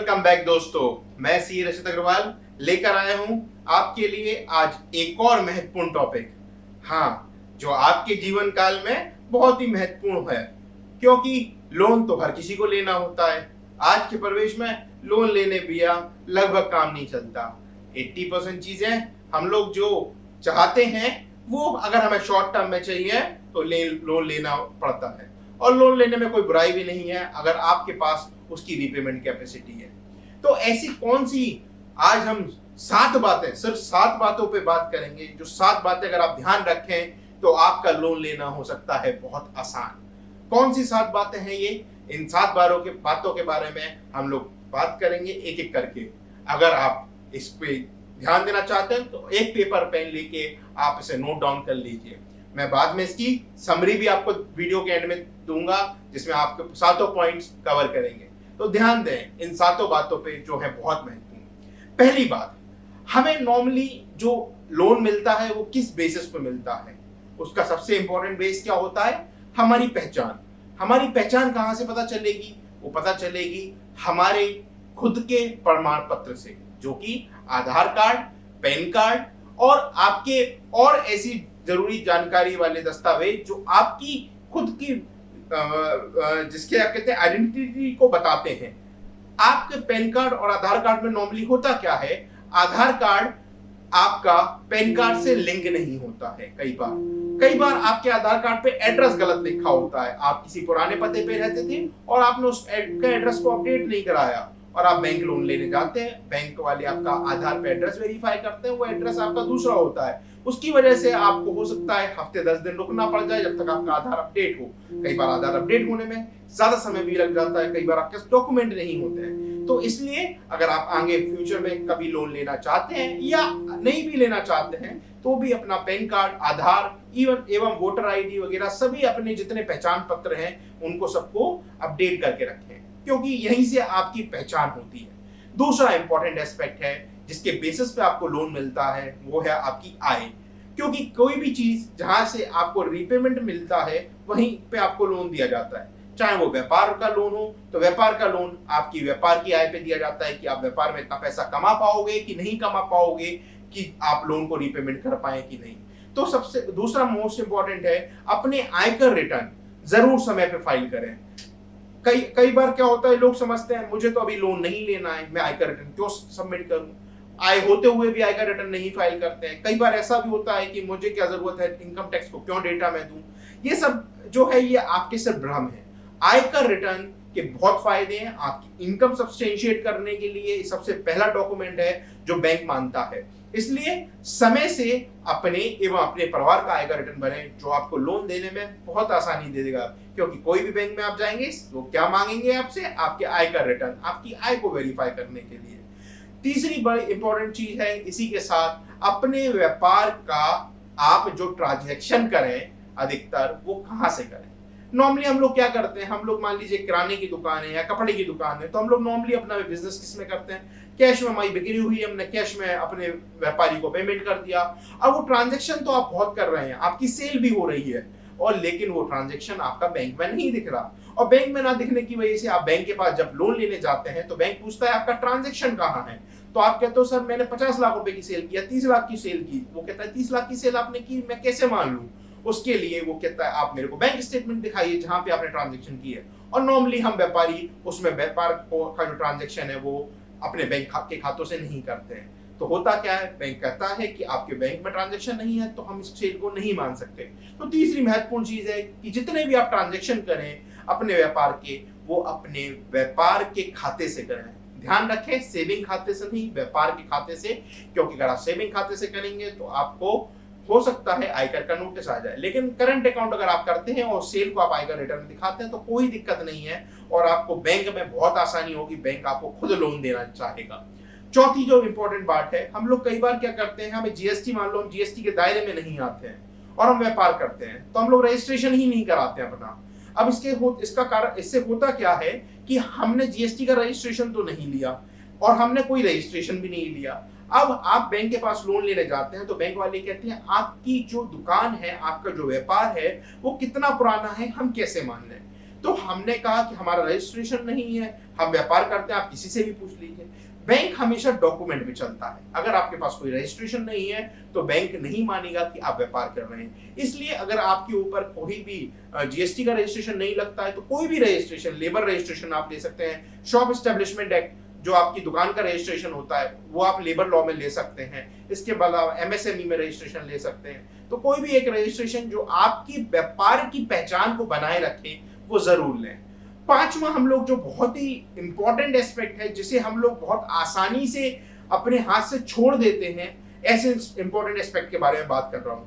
Welcome back दोस्तों। मैं सी रचित अग्रवाल लेकर आया हूं आपके लिए आज एक और महत्वपूर्ण टॉपिक। हाँ, जो आपके जीवन काल में बहुत ही महत्वपूर्ण है, क्योंकि लोन तो हर किसी को लेना होता है। आज के परिवेश में लोन लेने बिना लगभग काम नहीं चलता। 80% चीजें हम लोग जो चाहते हैं वो अगर हमें शॉर्ट टर्म में चाहिए तो लोन लेना पड़ता है, और लोन लेने में कोई बुराई भी नहीं है अगर आपके पास उसकी रीपेमेंट कैपेसिटी है। तो ऐसी कौन सी आज हम 7 बातें, सिर्फ 7 बातों पे बात करेंगे, जो 7 बातें अगर आप ध्यान रखें तो आपका लोन लेना हो सकता है बहुत आसान। कौन सी 7 बातें हैं ये? इन 7 बातों के बारे में हम लोग बात करेंगे एक एक करके। अगर आप इस पे ध्यान देना चाहते हैं तो एक पेपर पेन लेके आप इसे नोट डाउन कर लीजिए। मैं बाद में इसकी समरी भी आपको वीडियो के एंड में दूंगा, जिसमें आपके 7 पॉइंट्स कवर करेंगे। तो ध्यान दें इन 7 बातों पे जो है बहुत महत्वपूर्ण। पहली बात, हमें नॉर्मली जो लोन मिलता है वो किस बेसिस पे मिलता है? उसका सबसे इंपॉर्टेंट बेस क्या होता है? हमारी पहचान। हमारी पहचान कहां से पता चलेगी? वो पता चलेगी हमारे खुद के प्रमाण पत्र से, जो कि आधार कार्ड, पैन कार्ड और आपके और ऐसी जरूरी जानकारी वाले दस्तावेज जो आपकी खुद की जिसके आप कहते हैं आइडेंटिटी को बताते हैं। आपके पैन कार्ड और आधार कार्ड में नॉर्मली होता क्या है, आधार कार्ड आपका पैन कार्ड से लिंक नहीं होता है। कई बार आपके आधार कार्ड पे एड्रेस गलत लिखा होता है। आप किसी पुराने पते पे रहते थे और आपने उस एड्रेस को अपडेट नहीं कराया और आप बैंक लोन लेने जाते हैं। बैंक वाले आपका आधार पे एड्रेस वेरीफाई करते हैं, वो एड्रेस आपका दूसरा होता है। उसकी वजह से आपको हो सकता है हफ्ते 10 दिन रुकना पड़ जाए जब तक आपका आधार अपडेट हो। कई बार आधार अपडेट होने में ज्यादा समय भी लग जाता है, कई बार आपके डॉक्यूमेंट नहीं होते हैं। तो इसलिए अगर आप आगे फ्यूचर में कभी लोन लेना चाहते हैं या नहीं भी लेना चाहते हैं तो भी अपना पैन कार्ड, आधार एवं वोटर आईडी वगैरह सभी अपने जितने पहचान पत्र हैं उनको सबको अपडेट करके रखें, क्योंकि यहीं से आपकी पहचान होती है। दूसरा इंपॉर्टेंट एस्पेक्ट है जिसके बेसिस पे आपको लोन मिलता है वो है आपकी आय, क्योंकि कोई भी चीज जहां से आपको रीपेमेंट मिलता है वहीं पे आपको लोन दिया जाता है। चाहे वो व्यापार का लोन हो तो व्यापार का लोन आपकी व्यापार की आय पे दिया जाता है कि आप व्यापार में इतना पैसा कमा पाओगे कि नहीं कमा पाओगे, कि आप लोन को रीपेमेंट कर पाए कि नहीं। तो सबसे दूसरा मोस्ट इंपॉर्टेंट है अपने आयकर रिटर्न जरूर समय पे फाइल करें। कई बार क्या होता है, लोग समझते हैं मुझे तो अभी लोन नहीं लेना है, मैं आयकर रिटर्न क्यों सबमिट करूं? आय होते हुए भी आयकर रिटर्न नहीं फाइल करते हैं। कई बार ऐसा भी होता है कि मुझे क्या जरूरत है, इनकम टैक्स को क्यों डेटा मैं दूं? ये सब जो है ये आपके सिर्फ भ्रम है। आयकर रिटर्न के बहुत फायदे हैं। आपकी इनकम सब्सटेंशिएट करने के लिए सबसे पहला डॉक्यूमेंट है जो बैंक मानता है। इसलिए समय से अपने एवं अपने परिवार का आयकर रिटर्न भरें, जो आपको लोन देने में बहुत आसानी दे देगा। क्योंकि कोई भी बैंक में आप जाएंगे वो क्या मांगेंगे आपसे? आपके आयकर रिटर्न, आपकी आय को वेरीफाई करने के लिए। तीसरी बड़ी इंपॉर्टेंट चीज है इसी के साथ अपने व्यापार का आप जो ट्रांजैक्शन करें अधिकतर वो कहां से करें। नॉर्मली हम लोग क्या करते हैं, हम लोग मान लीजिए किराने की दुकान है या कपड़े की दुकान है, तो हम लोग नॉर्मली अपना बिजनेस किस में करते हैं? कैश में हमारी बिक्री हुई, हमने कैश में अपने व्यापारी को पेमेंट कर दिया। अब वो ट्रांजैक्शन तो आप बहुत कर रहे हैं, आपकी सेल भी हो रही है, और लेकिन वो ट्रांजैक्शन आपका बैंक में नहीं दिख रहा। और बैंक में ना दिखने की वजह से आप बैंक के पास जब लोन लेने जाते हैं तो बैंक पूछता है आपका ट्रांजैक्शन कहाँ है। तो आप कहते हो सर मैंने 50 लाख रुपए की सेल किया, 30 लाख की सेल की। वो कहता है 30 लाख की सेल आपने की, मैं कैसे मान लूं? उसके लिए वो कहता है आप मेरे को बैंक स्टेटमेंट दिखाइए जहां पे आपने ट्रांजैक्शन की है। और नॉर्मली हम व्यापारी उसमें व्यापार का जो ट्रांजैक्शन है वो अपने बैंक के खातों से नहीं करते हैं। तो होता क्या है, बैंक कहता है कि आपके बैंक में ट्रांजैक्शन नहीं है तो हम इस सेल को नहीं मान सकते। तो तीसरी महत्वपूर्ण चीज है कि जितने भी आप ट्रांजैक्शन करें अपने व्यापार के, वो अपने व्यापार के खाते से करें। ध्यान रखें, सेविंग खाते से नहीं, व्यापार के खाते से। क्योंकि अगर आप सेविंग खाते से करेंगे तो आपको हो सकता है आयकर का नोटिस आ जाए, लेकिन करंट अकाउंट अगर आप करते हैं और सेल को आप आयकर रिटर्न दिखाते हैं तो कोई दिक्कत नहीं है और आपको बैंक में बहुत आसानी होगी, बैंक आपको खुद लोन देना चाहेगा। चौथी जो इंपॉर्टेंट बात है, हम लोग कई बार क्या करते हैं, हमें जीएसटी, मान लो हम जीएसटी के दायरे में नहीं आते हैं और हम व्यापार करते हैं तो हम लोग रजिस्ट्रेशन ही नहीं कराते अपना। अब इसका कारण, इससे होता क्या है कि हमने जीएसटी का रजिस्ट्रेशन तो नहीं लिया और हमने कोई रजिस्ट्रेशन भी नहीं लिया। अब आप बैंक के पास लोन लेने जाते हैं तो बैंक वाले कहते हैं आपकी जो दुकान है, आपका जो व्यापार है वो कितना पुराना है, हम कैसे मान लें? तो हमने कहा कि हमारा रजिस्ट्रेशन नहीं है, हम व्यापार करते हैं, आप किसी से भी पूछ लीजिए। बैंक हमेशा डॉक्यूमेंट में चलता है। अगर आपके पास कोई रजिस्ट्रेशन नहीं है तो बैंक नहीं मानेगा कि आप व्यापार कर रहे हैं। इसलिए अगर आपके ऊपर कोई भी जीएसटी का रजिस्ट्रेशन नहीं लगता है तो कोई भी रजिस्ट्रेशन, लेबर रजिस्ट्रेशन आप ले सकते हैं, शॉप एस्टेब्लिशमेंट एक्ट जो आपकी दुकान का रजिस्ट्रेशन होता है वो आप लेबर लॉ में ले सकते हैं। इसके बाद आप एमएसएमई में रजिस्ट्रेशन ले सकते हैं। तो कोई भी एक रजिस्ट्रेशन जो आपकी व्यापार की पहचान को बनाए रखे वो जरूर लें। पांचवा हम लोग जो बहुत ही इंपॉर्टेंट एस्पेक्ट है जिसे हम लोग बहुत आसानी से अपने हाथ से छोड़ देते हैं, ऐसे इंपॉर्टेंट एस्पेक्ट के बारे में बात कर रहा हूं,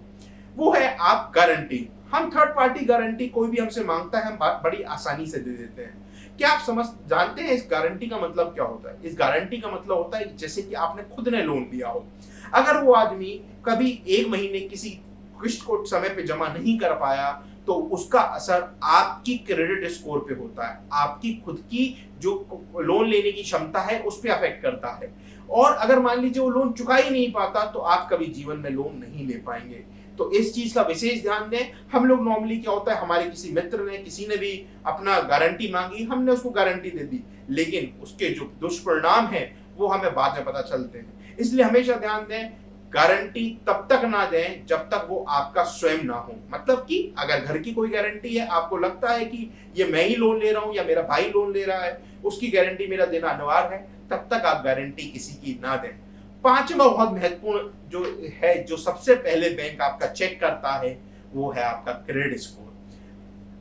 वो है आप गारंटी। हम थर्ड पार्टी गारंटी कोई भी हमसे मांगता है हम बड़ी आसानी से दे देते हैं। क्या आप जानते हैं इस गारंटी का मतलब क्या होता है? इस गारंटी का मतलब होता है जैसे कि आपने खुद ने लोन लिया हो, अगर वो आदमी कभी 1 महीने किसी किस्त को समय पे जमा नहीं कर पाया तो उसका असर आपकी क्रेडिट स्कोर पे होता है, आपकी खुद की जो लोन लेने की क्षमता है उस पर अफेक्ट करता है। और अगर मान लीजिए वो लोन चुका ही नहीं पाता तो आप कभी जीवन में लोन नहीं ले पाएंगे। तो इस चीज का विशेष ध्यान दें। हम लोग नॉर्मली क्या होता है, हमारे किसी मित्र ने, किसी ने भी अपना गारंटी मांगी, हमने उसको गारंटी दे दी, लेकिन उसके जो दुष्परिणाम है वो हमें बाद में पता चलते हैं। इसलिए हमेशा ध्यान दें, गारंटी तब तक ना दें जब तक वो आपका स्वयं ना हो। मतलब कि अगर घर की कोई गारंटी है, आपको लगता है कि ये मैं ही लोन ले रहा हूं या मेरा भाई लोन ले रहा है, उसकी गारंटी मेरा देना अनिवार्य है, तब तक आप गारंटी किसी की ना दें। पांचवा बहुत महत्वपूर्ण जो है, जो सबसे पहले बैंक आपका चेक करता है, वो है आपका क्रेडिट स्कोर।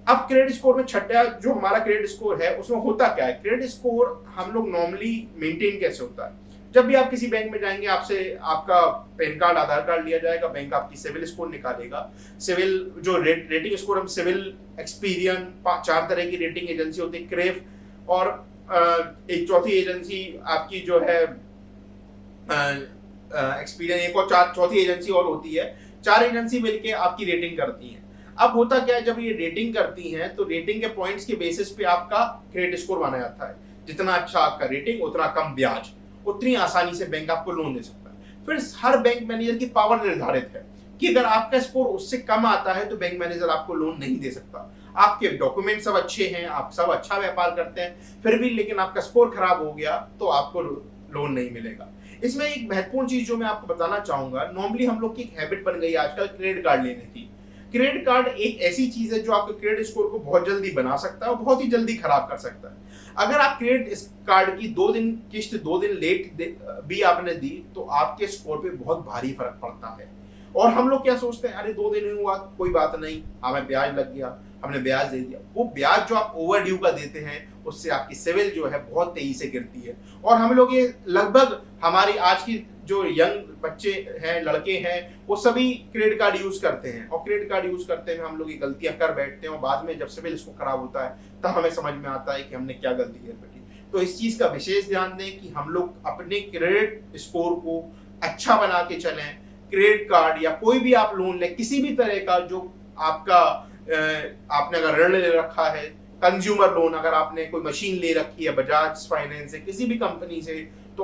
अब क्रेडिट स्कोर में छठा जो हमारा क्रेडिट स्कोर है उसमें होता क्या है? क्रेडिट स्कोर हम लोग नॉर्मली मेंटेन कैसे होता है? जब भी आप किसी बैंक में जाएंगे आपसे आपका पैन कार्ड, आधार कार्ड लिया जाएगा, बैंक आपकी सिविल स्कोर निकालेगा। सिविल जो रेटिंग स्कोर, हम सिविल, एक्सपीरियन, 4 तरह की रेटिंग एजेंसी होती है, क्रेफ, और एक चौथी एजेंसी आपकी जो है एक्सपीरियन, एक और चौथी एजेंसी और होती है। 4 एजेंसी मिलके आपकी रेटिंग करती हैं। अब होता क्या है, जब ये रेटिंग करती हैं तो रेटिंग के पॉइंट्स के बेसिस पे आपका क्रेडिट स्कोर माना जाता है। जितना अच्छा आपका रेटिंग उतना कम ब्याज, उतनी आसानी से बैंक आपको लोन दे सकता है। फिर हर बैंक मैनेजर की पावर निर्धारित है कि अगर आपका स्कोर उससे कम आता है तो बैंक मैनेजर आपको लोन नहीं दे सकता। आपके डॉक्यूमेंट सब अच्छे हैं, आप सब अच्छा व्यापार करते हैं, फिर भी लेकिन आपका स्कोर खराब हो गया तो आपको लोन नहीं मिलेगा। इसमें एक महत्वपूर्ण चीज जो मैं आपको बताना चाहूंगा, नॉर्मली हम लोग की एक हैबिट बन गई है आजकल क्रेडिट कार्ड लेने की। क्रेडिट कार्ड एक ऐसी चीज है जो आपके क्रेडिट स्कोर को बहुत जल्दी बना सकता है और बहुत ही जल्दी खराब कर सकता है। अगर आप क्रेडिट कार्ड की 2 दिन किस्त 2 दिन लेट भी आपने दी तो आपके स्कोर पे बहुत भारी फर्क पड़ता है। और हम लोग क्या सोचते हैं, अरे 2 दिन ही हुआ, कोई बात नहीं, हमें ब्याज लग गया, हमने ब्याज दे दिया। वो ब्याज जो आप ओवर ड्यू का देते हैं उससे आपकी सिविल जो है बहुत तेजी से गिरती है। और हम लोग ये लगभग हमारी आज की जो यंग बच्चे हैं, लड़के हैं, वो सभी क्रेडिट कार्ड यूज करते हैं। और क्रेडिट कार्ड यूज करते हुए हम लोग ये गलतियां कर बैठते हैं और बाद में जब सिविल इसको खराब होता है तब हमें समझ में आता है कि हमने क्या गलती कर बैठी। तो इस चीज का विशेष ध्यान दें कि हम लोग अपने क्रेडिट स्कोर को अच्छा बना के चलें। क्रेडिट कार्ड या कोई भी आप लोन लें, किसी भी तरह का जो आपका आपने अगर ऋण ले रखा है, कंज्यूमर लोन, अगर आपने कोई मशीन ले रखी है बजाज फाइनेंस से, किसी भी कंपनी से, तो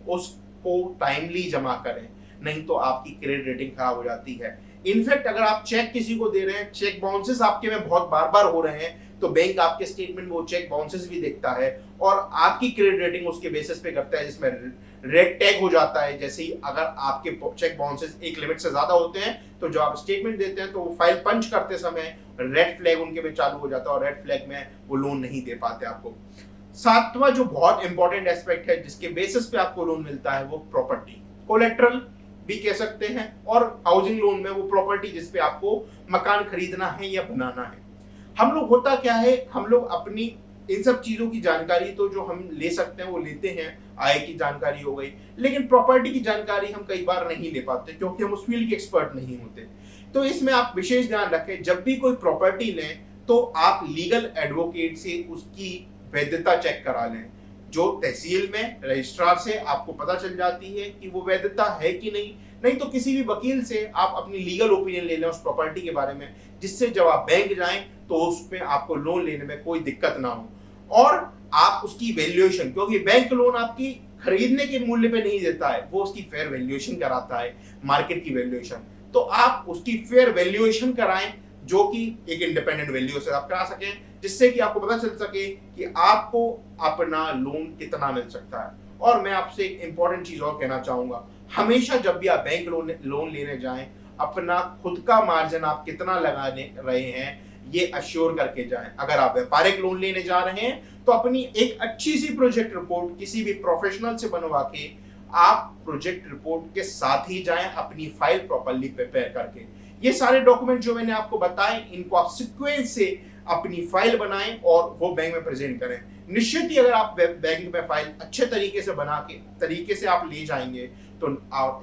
उसको टाइमली जमा करें, नहीं तो आपकी क्रेडिट रेटिंग खराब हो जाती है। इनफैक्ट अगर आप चेक किसी को दे रहे हैं, चेक बाउंसेस आपके में बहुत बार हो रहे हैं, तो बैंक आपके स्टेटमेंट में वो चेक बाउंसेस भी देखता है और आपकी क्रेडिट रेटिंग उसके बेसिस पे करता है, जिसमें रेड टैग हो जाता है। जैसे ही अगर आपके चेक बाउंसेस एक लिमिट से ज्यादा होते हैं तो जो आप स्टेटमेंट देते हैं तो वो फाइल पंच करते समय रेड फ्लैग उनके में चालू हो जाता है और रेड फ्लैग में वो लोन नहीं दे पाते आपको। 7वां जो बहुत इंपॉर्टेंट एस्पेक्ट है जिसके बेसिस पे आपको लोन मिलता है वो प्रॉपर्टी, कोलेट्रल भी कह सकते हैं, और हाउसिंग लोन में वो प्रॉपर्टी जिसपे आपको मकान खरीदना है या बनाना है। हम लोग होता क्या है, हम लोग अपनी इन सब चीजों की जानकारी तो जो हम ले सकते हैं वो लेते हैं, आय की जानकारी हो गई, लेकिन प्रॉपर्टी की जानकारी हम कई बार नहीं ले पाते क्योंकि हम उस फील्ड के एक्सपर्ट नहीं होते। तो इसमें आप विशेष ध्यान रखें, जब भी कोई प्रॉपर्टी लें तो आप लीगल एडवोकेट से उसकी वैधता चेक करा लें। जो तहसील में रजिस्ट्रार से आपको पता चल जाती है कि वो वैधता है कि नहीं तो किसी भी वकील से आप अपनी लीगल ओपिनियन ले लें उस प्रॉपर्टी के बारे में, जिससे जब आप बैंक जाएं तो उसमें आपको लोन लेने में कोई दिक्कत ना हो। और आप उसकी वैल्यूएशन, क्योंकि बैंक लोन आपकी खरीदने के मूल्य पे नहीं देता है, वो उसकी फेयर वैल्यूएशन कराता है, मार्केट की वैल्यूएशन, तो आप उसकी फेयर वैल्यूएशन कराएं जो कि एक इंडिपेंडेंट वैल्यू से आप करा सकें, जिससे कि आपको पता चल सके कि आपको अपना लोन कितना मिल सकता है। और मैं आपसे एक इंपॉर्टेंट चीज और कहना चाहूंगा, हमेशा जब भी आप बैंक लोन लेने जाएं, अपना खुद का मार्जिन आप कितना लगाने रहे हैं ये अश्योर करके जाएं। अगर आप व्यापारिक लोन लेने जा रहे हैं तो अपनी एक अच्छी सी प्रोजेक्ट रिपोर्ट किसी भी प्रोफेशनल से बनवा के आप प्रोजेक्ट रिपोर्ट के साथ ही जाएं, अपनी फाइल प्रॉपर्ली प्रिपेयर करके। ये सारे डॉक्यूमेंट जो मैंने आपको बताए, इनको आप सीक्वेंस से अपनी फाइल बनाएं और वो बैंक में प्रेजेंट करें। निश्चित ही अगर आप बैंक में फाइल अच्छे तरीके से बना के तरीके से आप ले जाएंगे तो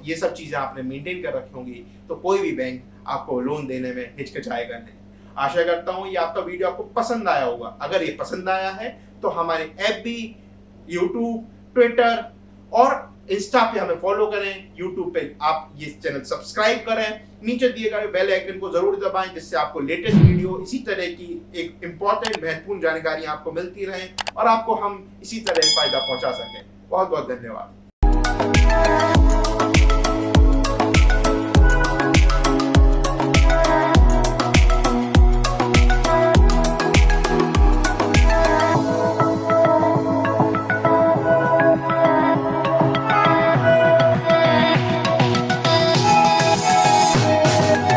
ये सब चीजें आपने मेंटेन कर रखी होंगी, तो कोई भी बैंक आपको लोन देने में हिचकिचाएगा नहीं। आशा करता हूं ये आपका वीडियो आपको पसंद आया होगा। अगर ये पसंद आया है तो हमारे FB, YouTube, ट्विटर और इंस्टा पे हमें फॉलो करें। YouTube पे आप ये चैनल सब्सक्राइब करें, नीचे दिए गए बेल आइकन को जरूर दबाएं, जिससे आपको लेटेस्ट वीडियो इसी तरह की एक इंपॉर्टेंट महत्वपूर्ण जानकारी आपको मिलती रहे और आपको हम इसी तरह फायदा पहुंचा सकें। बहुत बहुत धन्यवाद।